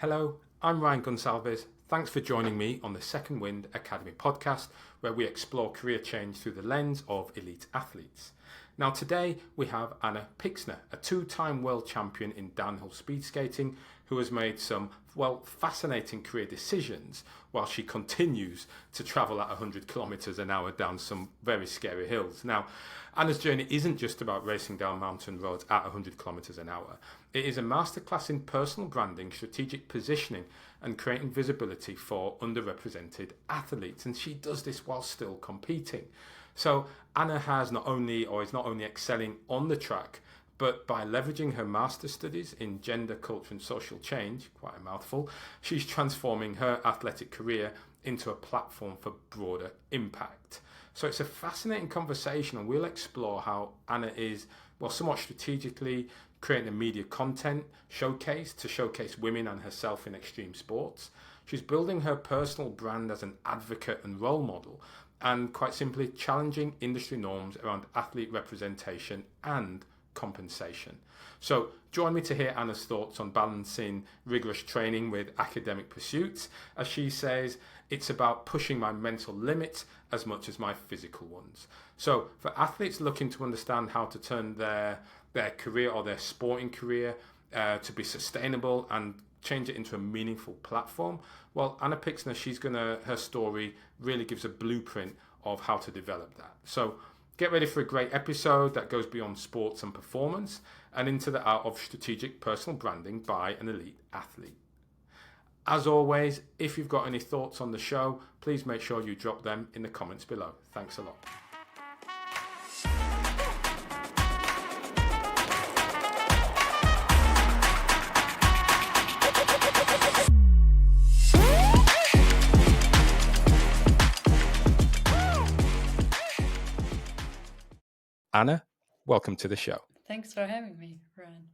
Hello, I'm Ryan Gonsalves. Thanks for joining me on the Second Wind Academy podcast, where we explore career change through the lens of elite athletes. Now, today we have Anna Pixner, a two-time world champion in downhill speed skating, who has made some, fascinating career decisions while she continues to travel at 100 kilometers an hour down some very scary hills. Now, Anna's journey isn't just about racing down mountain roads at 100 kilometers an hour. It is a masterclass in personal branding, strategic positioning, and creating visibility for underrepresented athletes. And she does this while still competing. So Anna is not only excelling on the track, but by leveraging her master's studies in gender, culture and social change, quite a mouthful, she's transforming her athletic career into a platform for broader impact. So it's a fascinating conversation, and we'll explore how Anna is, somewhat strategically creating a media content showcase to showcase women and herself in extreme sports. She's building her personal brand as an advocate and role model, and quite simply challenging industry norms around athlete representation and compensation. So join me to hear Anna's thoughts on balancing rigorous training with academic pursuits. As she says, it's about pushing my mental limits as much as my physical ones. So for athletes looking to understand how to turn their career or their sporting career to be sustainable and change it into a meaningful platform, Anna Pixner, her story really gives a blueprint of how to develop that. So get ready for a great episode that goes beyond sports and performance and into the art of strategic personal branding by an elite athlete. As always, if you've got any thoughts on the show, please make sure you drop them in the comments below. Thanks a lot. Anna, welcome to the show. Thanks for having me, Ryan.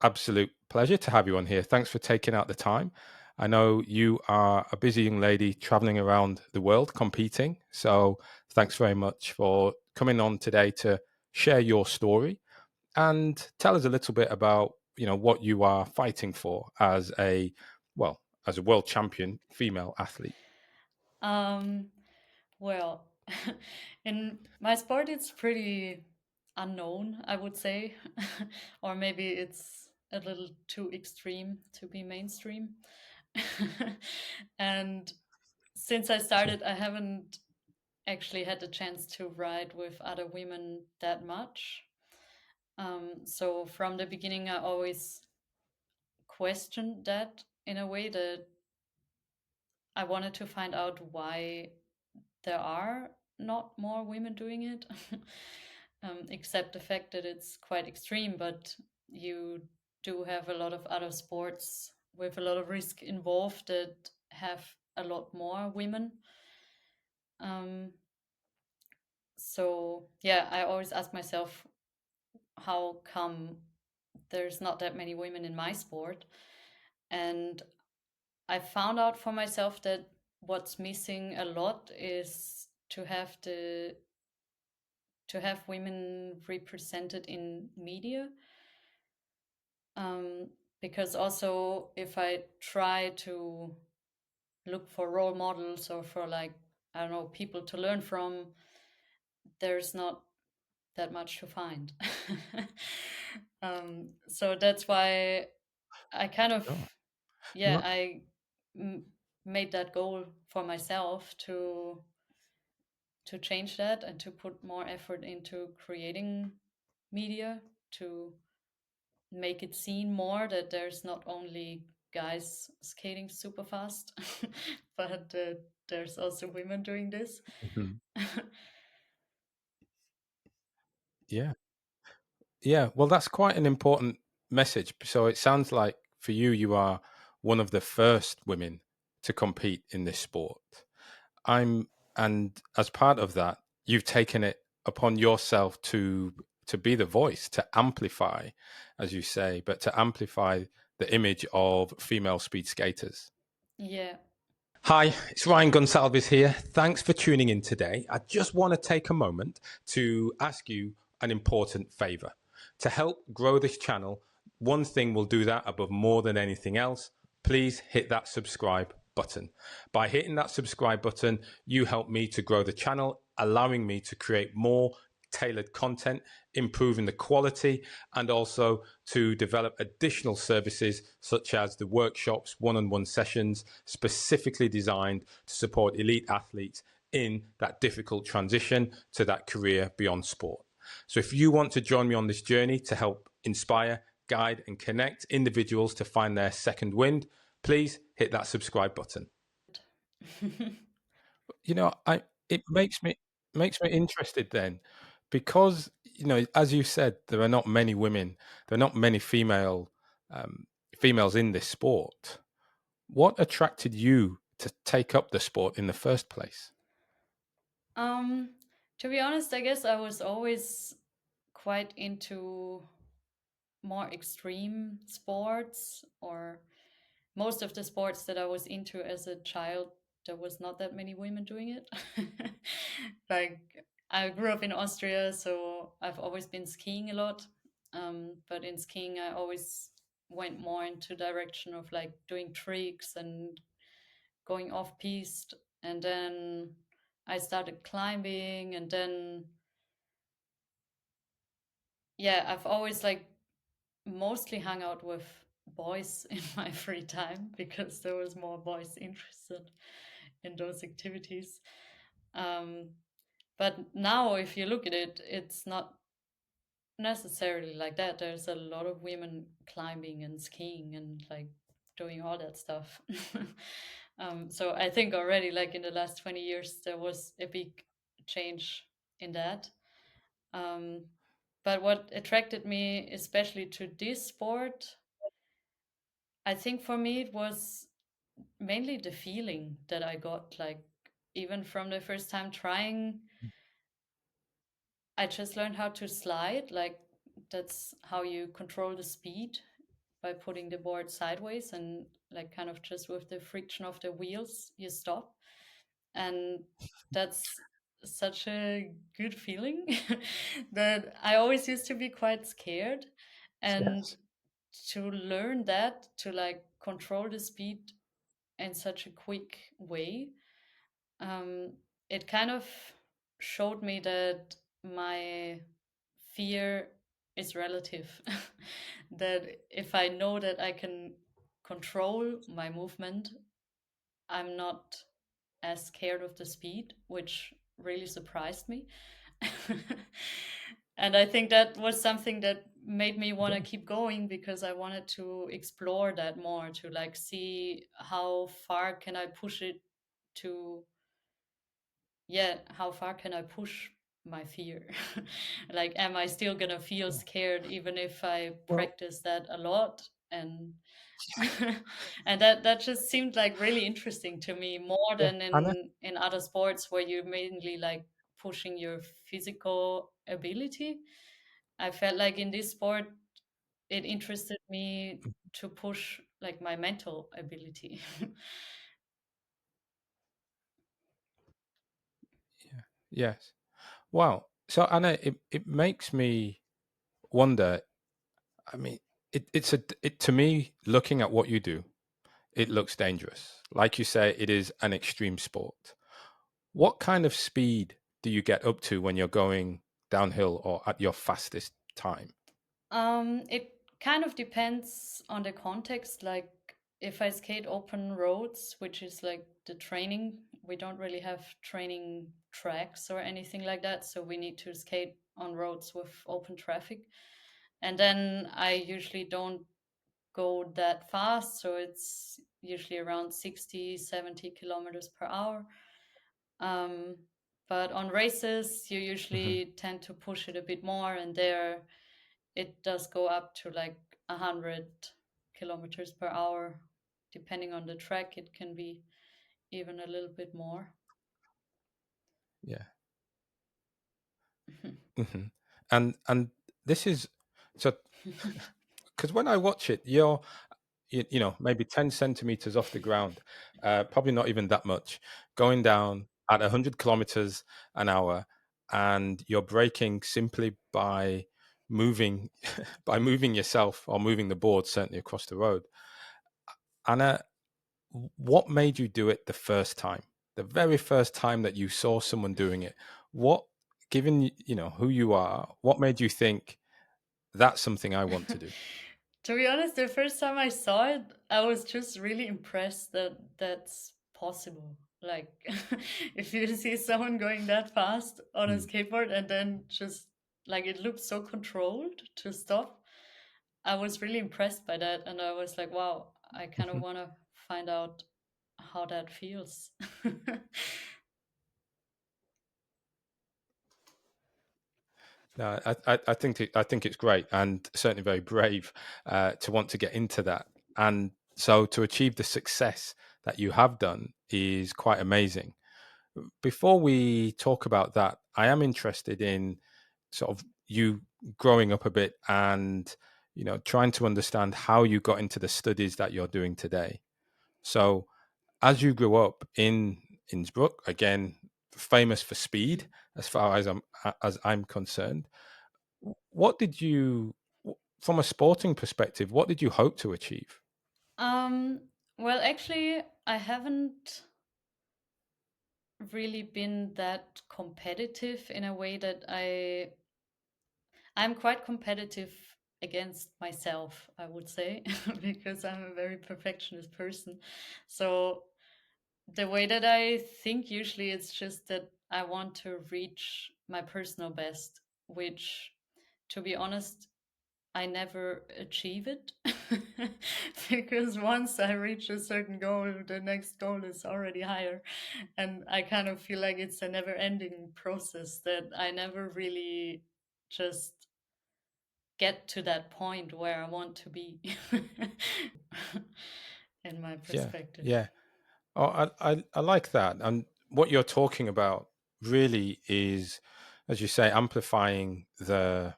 Absolute pleasure to have you on here. Thanks for taking out the time. I know you are a busy young lady traveling around the world competing. So thanks very much for coming on today to share your story and tell us a little bit about, what you are fighting for as a world champion female athlete. Well, in my sport, it's pretty unknown, I would say, or maybe it's a little too extreme to be mainstream. And since I started, I haven't actually had the chance to ride with other women that much. So from the beginning, I always questioned that in a way that I wanted to find out why there are not more women doing it, except the fact that it's quite extreme, but you do have a lot of other sports with a lot of risk involved that have a lot more women. So yeah, I always ask myself, how come there's not that many women in my sport? And I found out for myself that what's missing a lot is to have women represented in media. Because also if I try to look for role models or for people to learn from, there's not that much to find. So that's why I kind of, Sure. I made that goal for myself to change that and to put more effort into creating media to make it seen more that there's not only guys skating super fast, but there's also women doing this. Mhm. Yeah. Yeah, well, that's quite an important message. So it sounds like for you, you are one of the first women to compete in this sport. And as part of that, you've taken it upon yourself to be the voice, to amplify, as you say, but to amplify the image of female speed skaters. Yeah. Hi, it's Ryan Gonsalves here. Thanks for tuning in today. I just want to take a moment to ask you an important favor. To help grow this channel, one thing will do that above more than anything else. please hit that subscribe button. By hitting that subscribe button, you help me to grow the channel, allowing me to create more tailored content, improving the quality, and also to develop additional services such as the workshops, one-on-one sessions specifically designed to support elite athletes in that difficult transition to that career beyond sport. So if you want to join me on this journey to help inspire, guide, and connect individuals to find their second wind, please hit that subscribe button. It makes me interested then, because as you said, there are not many women, there are not many females in this sport. What attracted you to take up the sport in the first place? Um, to be honest, I guess I was always quite into more extreme sports, or most of the sports that I was into as a child, there was not that many women doing it. Like, I grew up in Austria, so I've always been skiing a lot. But in skiing, I always went more into direction of like doing tricks and going off piste. And then I started climbing, and then yeah, I've always like mostly hung out with boys in my free time because there was more boys interested in those activities. Um, but now, if you look at it, it's not necessarily like that. There's a lot of women climbing and skiing and like doing all that stuff. So I think already, like in the last 20 years, there was a big change in that. Um, but what attracted me especially to this sport, I think for me it was mainly the feeling that I got, like even from the first time trying, I just learned how to slide. Like that's how you control the speed, by putting the board sideways and like kind of just with the friction of the wheels, you stop. And that's such a good feeling that I always used to be quite scared. And Yes. to learn that, to like control the speed in such a quick way, um, it kind of showed me that my fear is relative. That if I know that I can control my movement, I'm not as scared of the speed, which really surprised me. And I think that was something that made me want to keep going, because I wanted to explore that more, to like see how far can I push it, to yeah, how far can I push my fear? Like, am I still gonna feel scared even if I Well, practice that a lot? And and that just seemed like really interesting to me, more yeah, than Anna. in other sports where you're mainly like pushing your physical ability. I felt like in this sport it interested me to push like my mental ability. Yeah. Yes. Wow. So Anna, it makes me wonder. I mean, it to me, looking at what you do, it looks dangerous. Like you say, it is an extreme sport. What kind of speed do you get up to when you're going downhill or at your fastest time? It kind of depends on the context. Like if I skate open roads, which is like the training, we don't really have training tracks or anything like that. So we need to skate on roads with open traffic. And then I usually don't go that fast. So it's usually around 60, 70 kilometers per hour. Um, but on races, you Hmm. usually tend to push it a bit more, and there it does go up to like 100 kilometers per hour. Depending on the track, it can be even a little bit more. Yeah. Hmm. And this is so, because when I watch it, you're maybe 10 centimeters off the ground, probably not even that much, going down at 100 kilometers an hour, and you're braking simply by moving by moving yourself or moving the board, certainly across the road. Anna, what made you do it the first time? The very first time that you saw someone doing it, what, given who you are, what made you think that's something I want to do? To be honest, the first time I saw it, I was just really impressed that that's possible. Like, if you see someone going that fast on a Mm. skateboard and then just like it looks so controlled to stop, I was really impressed by that. And I was like, wow, I kind of Mhm. want to find out how that feels. No, I think it's great and certainly very brave to want to get into that. And so to achieve the success that you have done is quite amazing. Before we talk about that, I am interested in sort of you growing up a bit and trying to understand how you got into the studies that you're doing today. So as you grew up in Innsbruck, again famous for speed as far as I'm concerned, what did you, from a sporting perspective, what did you hope to achieve? um, well, actually, I haven't really been that competitive in a way that I'm quite competitive against myself, I would say, because I'm a very perfectionist person. So the way that I think usually it's just that I want to reach my personal best, which, to be honest, I never achieve it. Because once I reach a certain goal, the next goal is already higher. And I kind of feel like it's a never ending process that I never really just get to that point where I want to be. In my Yeah, perspective. yeah. Oh, I like that. And what you're talking about really is, as you say, amplifying the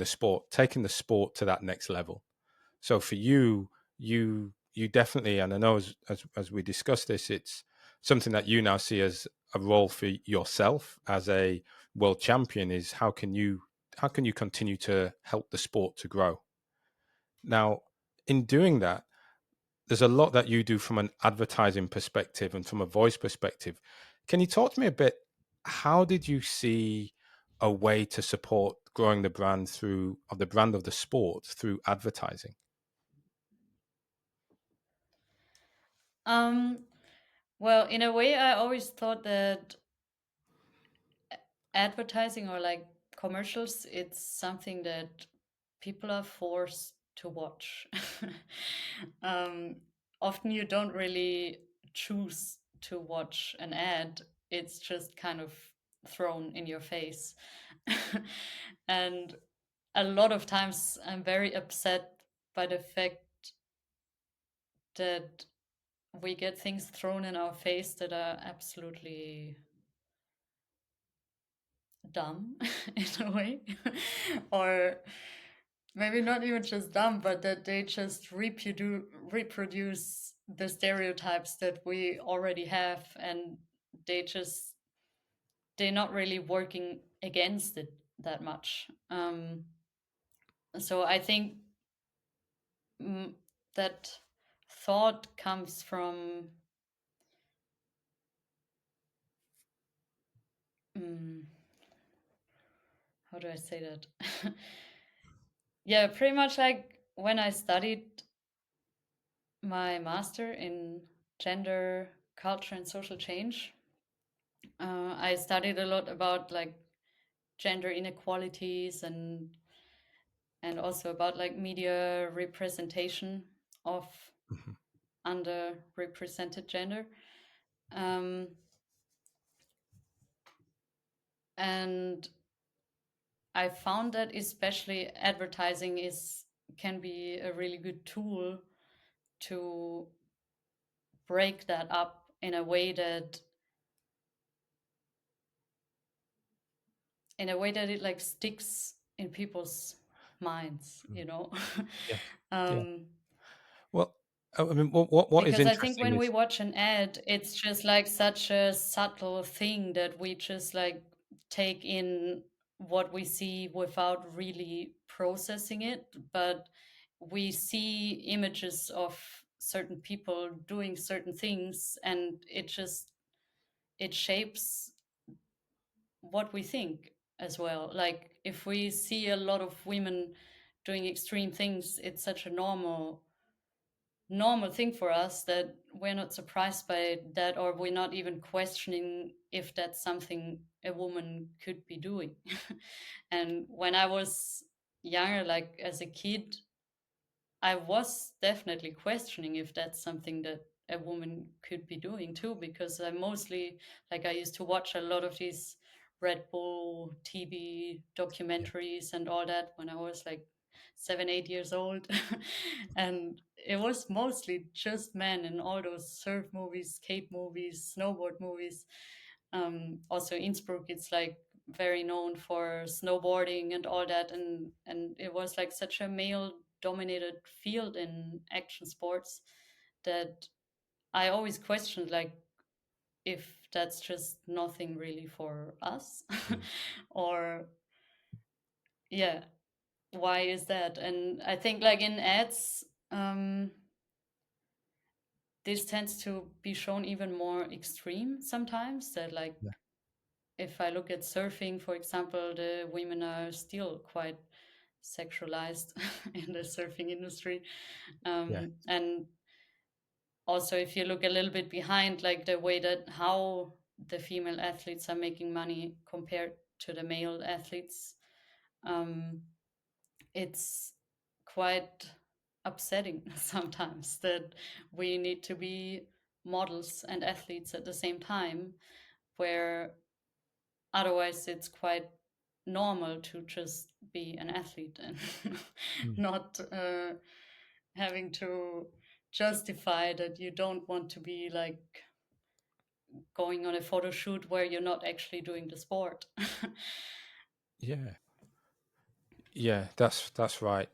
sport, taking the sport to that next level. So for you, you definitely, and I know as we discuss this, it's something that you now see as a role for yourself as a world champion. Is how can you continue to help the sport to grow? Now, in doing that, there's a lot that you do from an advertising perspective and from a voice perspective. Can you talk to me a bit? How did you see a way to support growing the brand of the brand of the sport through advertising? Um, well, in a way, I always thought that advertising or like commercials, it's something that people are forced to watch. um, Often you don't really choose to watch an ad, it's just kind of thrown in your face. And a lot of times I'm very upset by the fact that we get things thrown in our face that are absolutely dumb in a way. Or maybe not even just dumb, but that they just reproduce the stereotypes that we already have, and they just they're not really working against it that much. So I think mm, that thought comes from mm, how do I say that? Yeah, pretty much like when I studied my master in gender, culture, and social change. I studied a lot about like gender inequalities and also about like media representation of Mhm. underrepresented gender. Um, and I found that especially advertising is can be a really good tool to break that up in a way that it like sticks in people's minds, Mm. you know. Yeah, yeah. um Well, I mean, what is because I think interesting when we is, watch an ad, it's just like such a subtle thing that we just like take in what we see without really processing it, but we see images of certain people doing certain things, and it shapes what we think as well. Like if we see a lot of women doing extreme things, it's such a normal thing for us that we're not surprised by that, or we're not even questioning if that's something a woman could be doing. And when I was younger, like as a kid, I was definitely questioning if that's something that a woman could be doing too, because I mostly, like, I used to watch a lot of these Red Bull TV Yeah. documentaries and all that when I was like 7, 8 years old. And it was mostly just men in all those surf movies, skate movies, snowboard movies. Also, Innsbruck, it's like very known for snowboarding and all that, and it was like such a male dominated field in action sports that I always questioned, like, if that's just nothing really for us. Mm. Or yeah, why is that? And I think like in ads, this tends to be shown even more extreme sometimes, that like Yeah. if I look at surfing, for example, the women are still quite sexualized in the surfing industry. Yeah. And also, if you look a little bit behind, like the way that how the female athletes are making money compared to the male athletes, um, it's quite upsetting sometimes that we need to be models and athletes at the same time, where otherwise it's quite normal to just be an athlete and Mm. not having to justify that you don't want to be like going on a photo shoot where you're not actually doing the sport. Yeah. Yeah, that's right.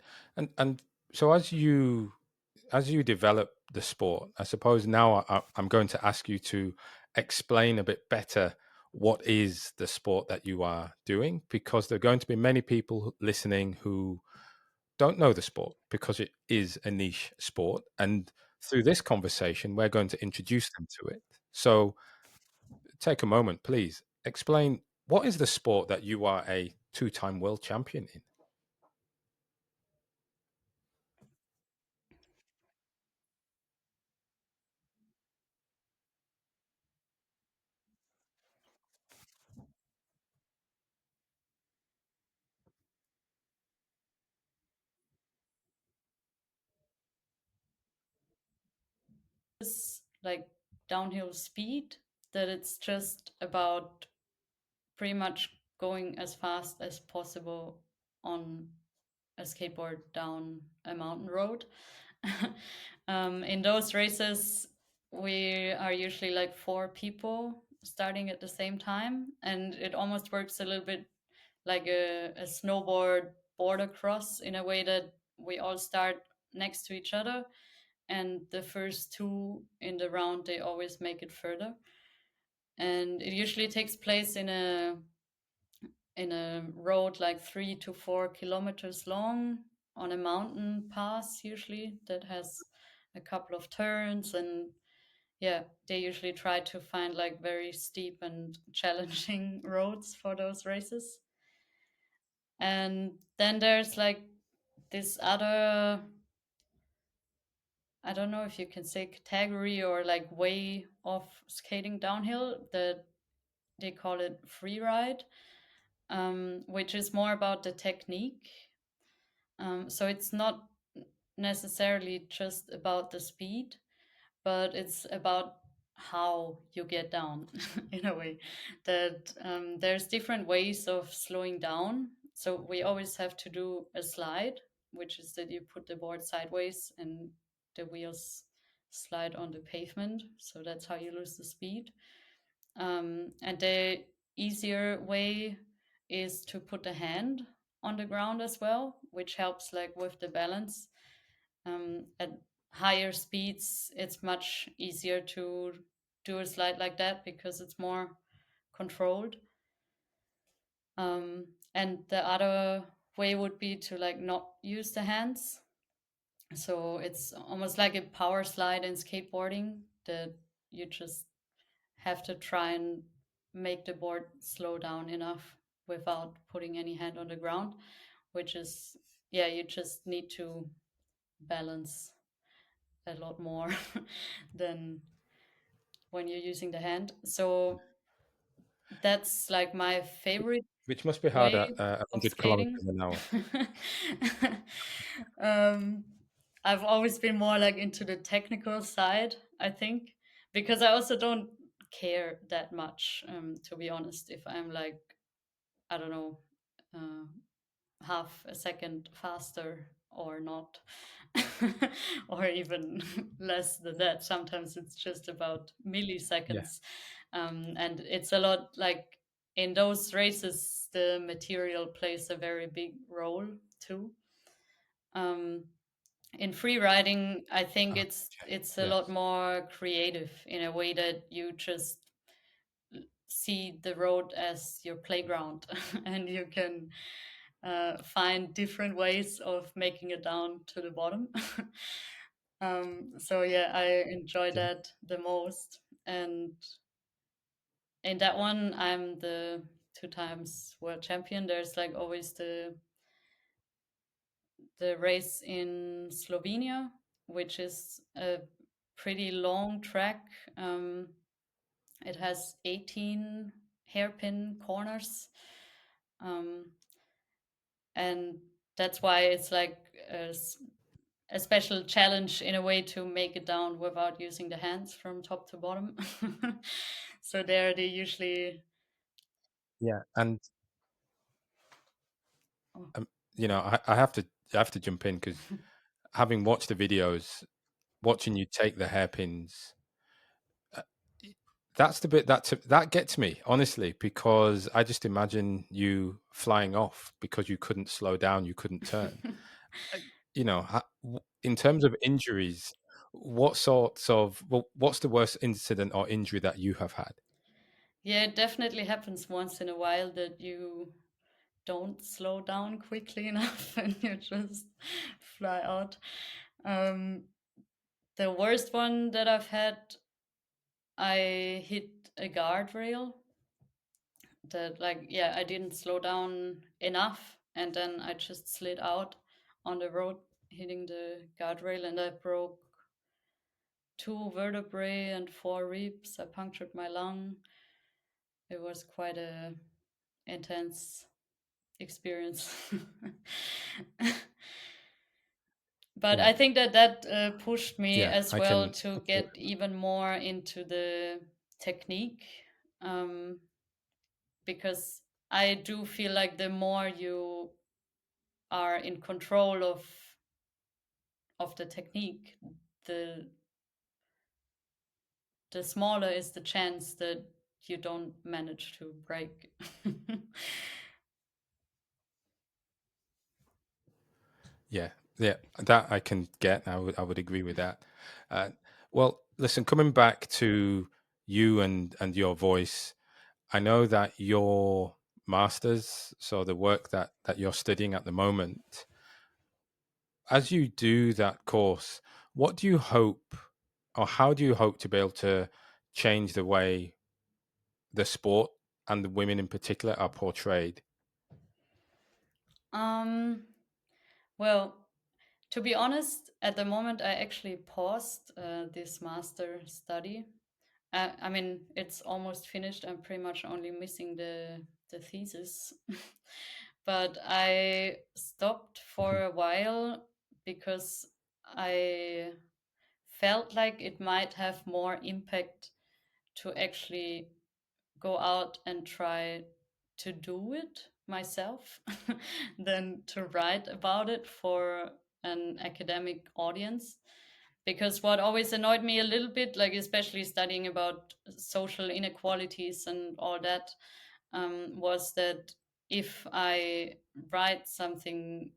And so as you develop the sport, I suppose now I'm going to ask you to explain a bit better what is the sport that you are doing, because there are going to be many people listening who don't know the sport because it is a niche sport. And through this conversation, we're going to introduce them to it. So take a moment, please. Explain what is the sport that you are a two-time world champion in? It's like downhill speed, that it's just about pretty much going as fast as possible on a skateboard down a mountain road. In those races, we are usually like four people starting at the same time, and it almost works a little bit like a snowboard border cross, in a way that we all start next to each other, and the first two in the round, they always make it further. And it usually takes place in a road like 3 to 4 kilometers long, on a mountain pass usually that has a couple of turns. And yeah, they usually try to find like very steep and challenging roads for those races. And then there's like this other, I don't know if you can say category or like way of skating downhill, that they call it free ride, which is more about the technique. So it's not necessarily just about the speed, but it's about how you get down in a way that there's different ways of slowing down. So we always have to do a slide, which is that you put the board sideways and the wheels slide on the pavement. So that's how you lose the speed. And the easier way is to put the hand on the ground as well, which helps like with the balance. At higher speeds, it's much easier to do a slide like that because it's more controlled. And the other way would be to like not use the hands. So it's almost like a power slide in skateboarding that you just have to try and make the board slow down enough without putting any hand on the ground, which is, yeah, you just need to balance a lot more than when you're using the hand. So that's like my favorite Which must be hard way at of 100 skating. kilometers an hour. um, I've always been more like into the technical side, I think, because I also don't care that much, to be honest, if I'm like, I don't know, uh, half a second faster or not, or even less than that. Sometimes it's just about Yeah. milliseconds. And it's a lot like in those races, the material plays a very big role too. Um, in free riding, I think Okay. it's a lot Yes. more creative in a way that you just see the road as your playground and you can find different ways of making it down to the bottom. So yeah, I enjoy Yeah. that the most. And in that one, I'm the 2 times world champion. There's like always the race in Slovenia, which is a pretty long track. Um, it has 18 hairpin corners. Um, and that's why it's like a special challenge in a way to make it down without using the hands from top to bottom. So there they usually, Yeah. And oh. um, I have to jump in because having watched the videos, watching you take the hairpins, uh, that's the bit that gets me honestly because I just imagine you flying off because you couldn't slow down, you couldn't turn. Uh, in terms of injuries, what's the worst incident or injury that you have had? Yeah, it definitely happens once in a while that you don't slow down quickly enough and you just fly out. Um, the worst one that I've had, I hit a guardrail that, like, yeah, I didn't slow down enough and then I just slid out on the road hitting the guardrail and I broke 2 vertebrae and 4 ribs. I punctured my lung. It was quite a intense experience. But Yeah, I think that pushed me yeah, as I well can. to Okay. get even more into the technique, um, because I do feel like the more you are in control of the technique, the the smaller is the chance that you don't manage to break. Yeah, yeah, that I can get. I would agree with that. Uh, well, listen, coming back to you and your voice, I know that your masters, so the work that you're studying at the moment, as you do that course, what do you hope, or how do you hope to be able to change the way the sport and the women in particular are portrayed? um, well, to be honest, at the moment, I actually paused this master study. I mean, it's almost finished. I'm pretty much only missing the thesis, but I stopped Mhm. for a while because I felt like it might have more impact to actually go out and try to do it myself than to write about it for an academic audience. Because what always annoyed me a little bit, like especially studying about social inequalities and all that, was that if I write something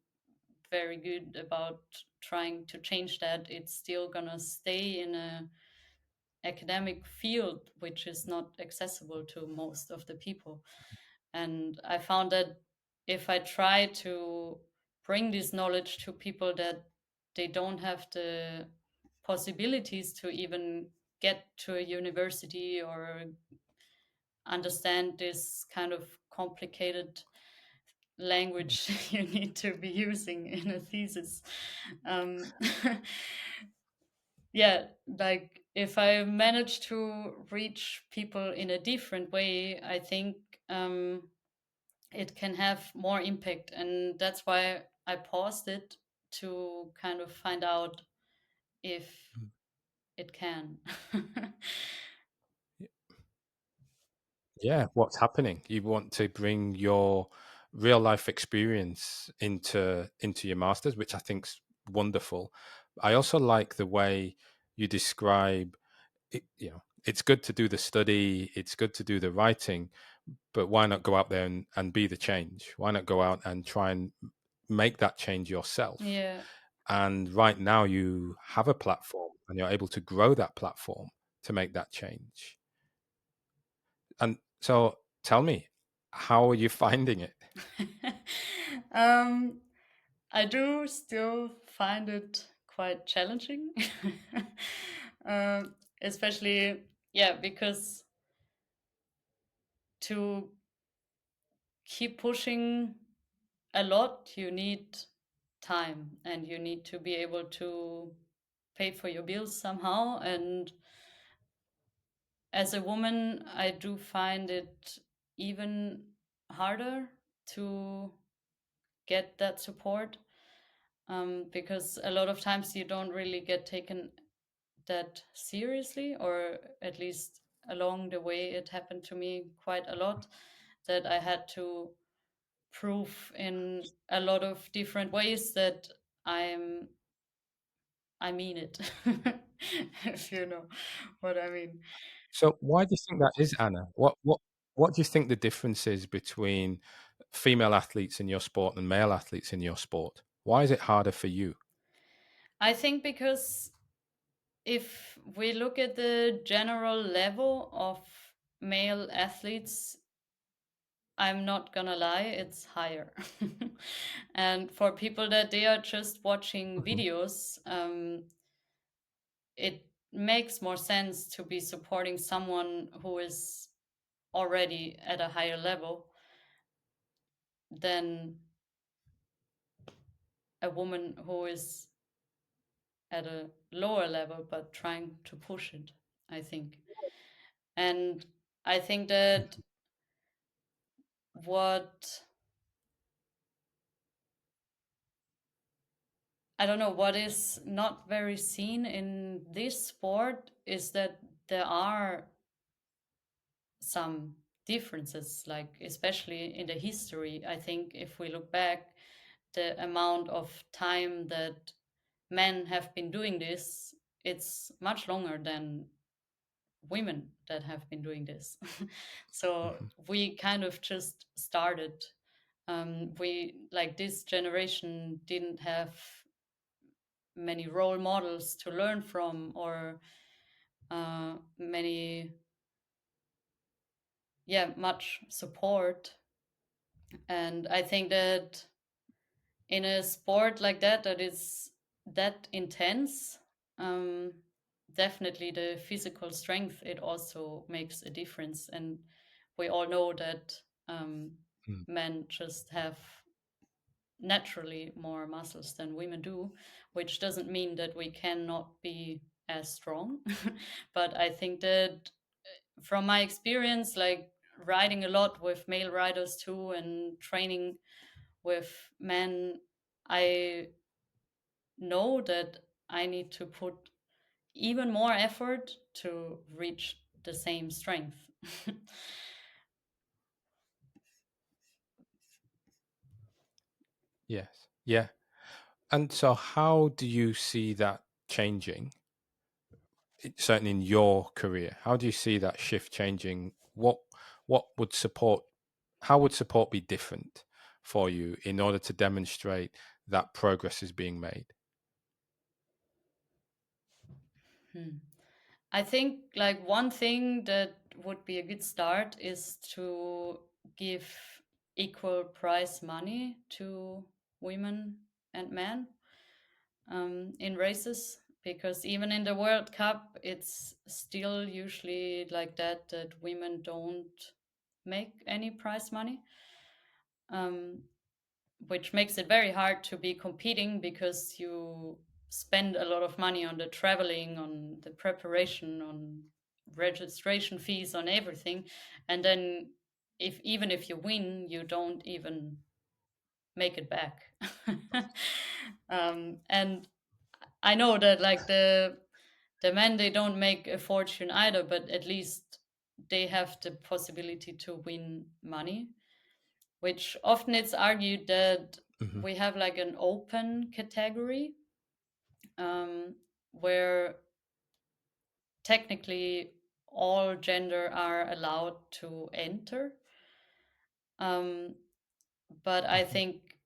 very good about trying to change that, it's still gonna stay in a academic field which is not accessible to most of the people. And I found that if I try to bring this knowledge to people that they don't have the possibilities to even get to a university or understand this kind of complicated language you need to be using in a thesis. Um, yeah, like if I manage to reach people in a different way, I think um, it can have more impact. And that's why I paused it to kind of find out if Mm. it can. Yeah, what's happening? You want to bring your real life experience into your masters, which I think's wonderful. I also like the way you describe it, it's good to do the study, it's good to do the writing, but why not go out there and be the change? Why not go out and try and make that change yourself? Yeah. And right now you have a platform and you're able to grow that platform to make that change. And so tell me, how are you finding it? um, I do still find it quite challenging, especially, yeah, because to keep pushing a lot, you need time and you need to be able to pay for your bills somehow. And as a woman, I do find it even harder to get that support, because a lot of times you don't really get taken that seriously, or at least along the way, it happened to me quite a lot that I had to prove in a lot of different ways that I'm I mean it, if you know what I mean. So why do you think that is, Anna? What do you think the difference is between female athletes in your sport and male athletes in your sport? Why is it harder for you? I think because if we look at the general level of male athletes, I'm not gonna lie, it's higher. And for people that they are just watching Mhm, videos, it makes more sense to be supporting someone who is already at a higher level than a woman who is at a lower level but trying to push it, I think. And I think that mhm. what I don't know, what is not very seen in this sport is that there are some differences, like especially in the history. I think if we look back, the amount of time that men have been doing this, it's much longer than women that have been doing this. So Mhm. we kind of just started. We, like, this generation didn't have many role models to learn from, or many, yeah, much support. And I think that in a sport like that, that is that intense, um, definitely the physical strength, it also makes a difference. And we all know that um, Mm, men just have naturally more muscles than women do, which doesn't mean that we cannot be as strong. But I think that from my experience, like riding a lot with male riders too and training with men, I know that I need to put even more effort to reach the same strength. yes. Yeah. And so how do you see that changing? Certainly in your career, how do you see that shift changing? What would support? How would support be different for you in order to demonstrate that progress is being made? Hmm. I think like one thing that would be a good start is to give equal prize money to women and men. in races, because even in the World Cup, it's still usually like that women don't make any prize money, um, which makes it very hard to be competing, because you spend a lot of money on the traveling, on the preparation, on registration fees, on everything, and then even if you win, you don't even make it back. And I know that like the men, they don't make a fortune either, but at least they have the possibility to win money, which often it's argued that Hmm. we have like an open category, where technically all gender are allowed to enter. Um, but I Hmm. think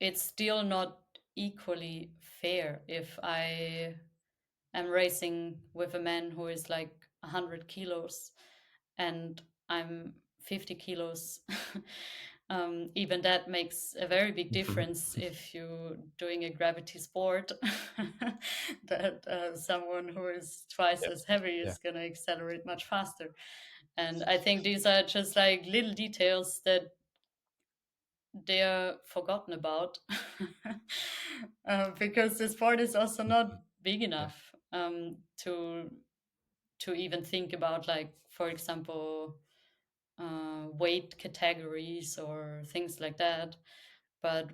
it's still not equally fair if I am racing with a man who is like 100 kilos and I'm 50 kilos. Even that makes a very big Hmm. difference if you're doing a gravity sport, that someone who is twice Yeah. as heavy Yeah. is going to accelerate much faster. And I think these are just like little details that they're forgotten about, because the sport is also not Hmm. big Yeah. enough, to even think about, like, for example, weight categories or things like that. But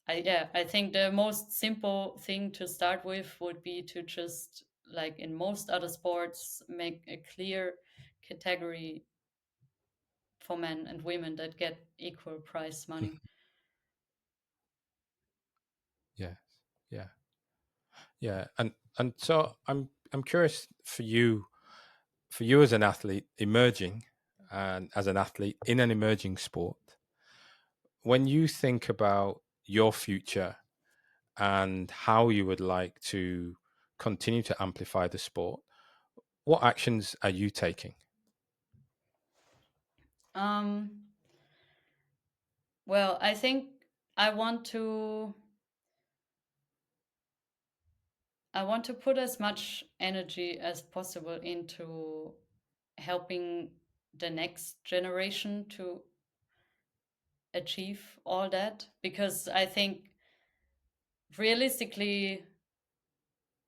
I think the most simple thing to start with would be to just, like in most other sports, make a clear category for men and women that get equal prize money. Yeah. Yeah. Yeah. And so I'm curious for you as an athlete emerging and as an athlete in an emerging sport, when you think about your future and how you would like to continue to amplify the sport, what actions are you taking? Um, well, I think I want to I want to put as much energy as possible into helping the next generation to achieve all that, because I think realistically,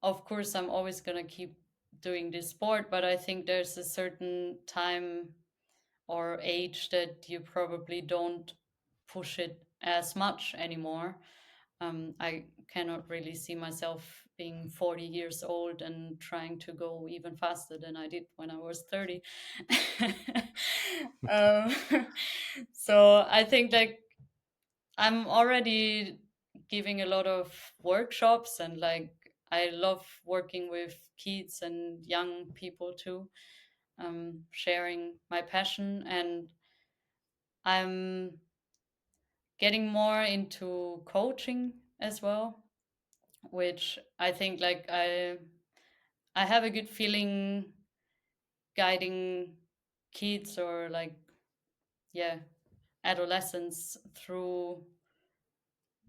of course, I'm always going to keep doing this sport, but I think there's a certain time or age that you probably don't push it as much anymore. I cannot really see myself being 40 years old and trying to go even faster than I did when I was 30. um, so I think that I'm already giving a lot of workshops, and like I love working with kids and young people too, sharing my passion. And I'm getting more into coaching as well, which I think like I have a good feeling guiding kids, or like, yeah, adolescents through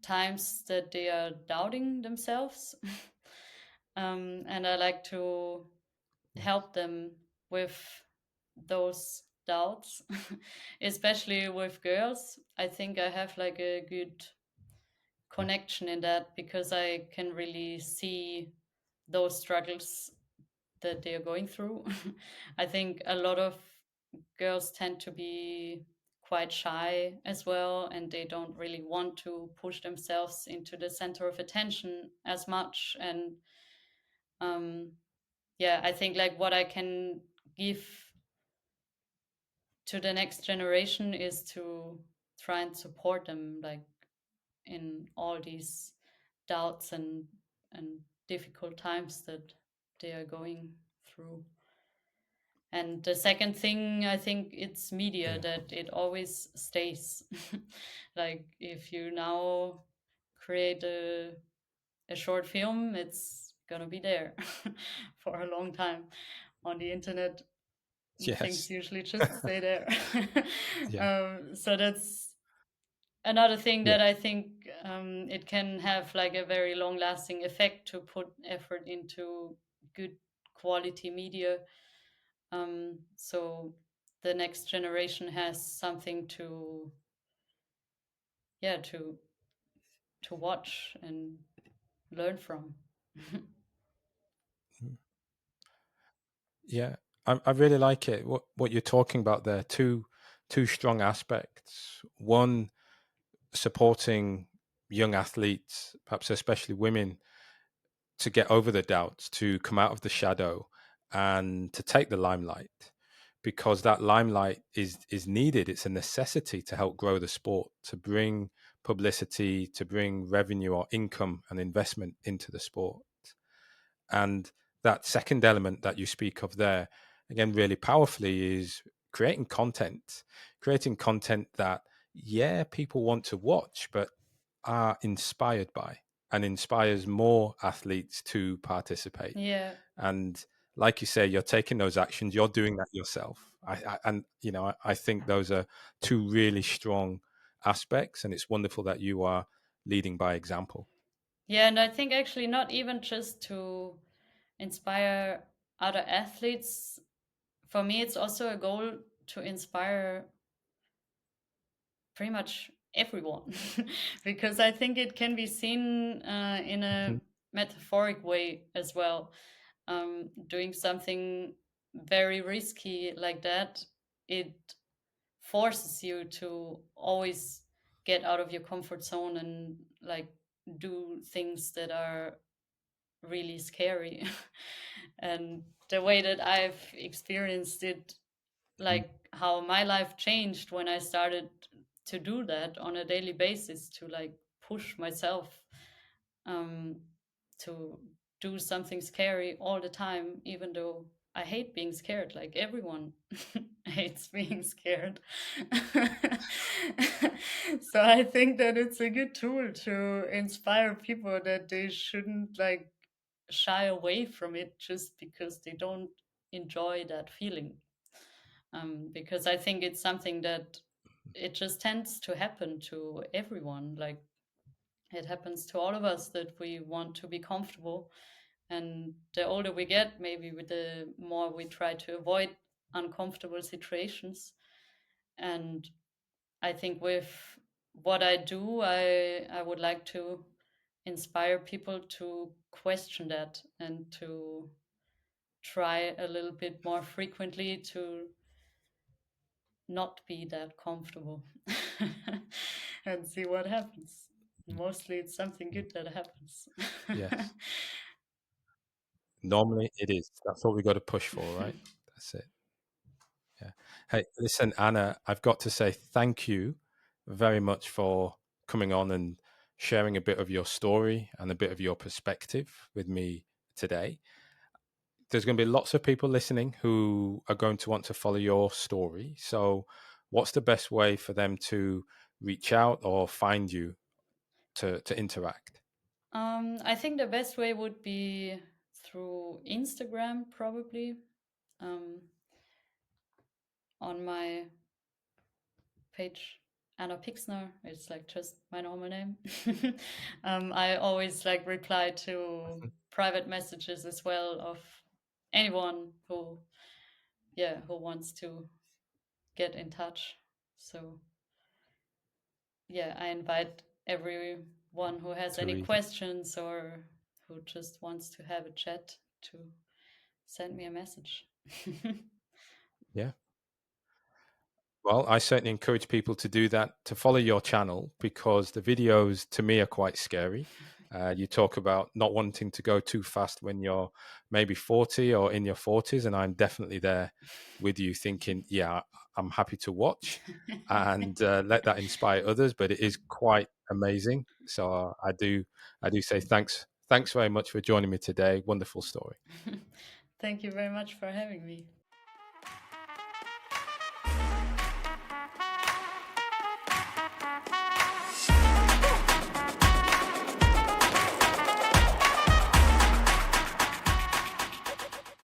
times that they are doubting themselves. And I like to Yes. help them with those doubts, especially with girls. I think I have like a good Yeah. connection in that, because I can really see those struggles that they are going through. I think a lot of girls tend to be quite shy as well, and they don't really want to push themselves into the center of attention as much. And um, yeah, I think like what I can give to the next generation is to try and support them, like in all these doubts and difficult times that they are going through. And the second thing, I think it's media, Yeah. that it always stays. Like if you now create a short film, it's gonna be there for a long time on the internet. Things Yes. usually just stay there. Yeah. So that's, another thing Yeah. that I think it can have like a very long lasting effect to put effort into good quality media. So the next generation has something to, yeah, to watch and learn from. Yeah, I really like it. What you're talking about there, two strong aspects. One, supporting young athletes, perhaps especially women, to get over the doubts, to come out of the shadow, and to take the limelight, because that limelight is needed. It's a necessity to help grow the sport, to bring publicity, to bring revenue or income and investment into the sport. And that second element that you speak of there, again, really powerfully, is creating content that, yeah, people want to watch, but are inspired by, and inspires more athletes to participate. Yeah. And like you say, you're taking those actions, you're doing that yourself. And, I think those are two really strong aspects, and it's wonderful that you are leading by example. Yeah, and I think actually not even just to inspire other athletes. For me, it's also a goal to inspire pretty much everyone because I think it can be seen in a Mhm. metaphoric way as well. Doing something very risky like that, it forces you to always get out of your comfort zone and like do things that are really scary. And the way that I've experienced it, Mhm. like how my life changed when I started to do that on a daily basis, to like push myself um, to do something scary all the time, even though I hate being scared, like everyone hates being scared. So I think that it's a good tool to inspire people that they shouldn't like shy away from it just because they don't enjoy that feeling. Because I think it's something that it just tends to happen to everyone. Like it happens to all of us that we want to be comfortable. And the older we get, maybe with the more we try to avoid uncomfortable situations. And I think with what I do, I would like to inspire people to question that and to try a little bit more frequently to not be that comfortable and see what happens. Mostly it's something good that happens. Yes. Normally it is. That's what we got to push for, right? That's it. Yeah. Hey, listen, Anna, I've got to say thank you very much for coming on and sharing a bit of your story and a bit of your perspective with me today. There's going to be lots of people listening who are going to want to follow your story. So, what's the best way for them to reach out or find you to interact? I think the best way would be through Instagram, probably. Um, on my page, Anna Pixner, it's like just my normal name. I always like reply to private messages as well of anyone who, yeah, who wants to get in touch. So yeah, I invite everyone who has To any read it. questions or who just wants to have a chat to send me a message. Yeah. Well, I certainly encourage people to do that, to follow your channel, because the videos to me are quite scary. You talk about not wanting to go too fast when you're maybe 40 or in your 40s, and I'm definitely there with you thinking, yeah, I'm happy to watch and let that inspire others. But it is quite amazing. So I do say thanks very much for joining me today. Wonderful story. Thank you very much for having me.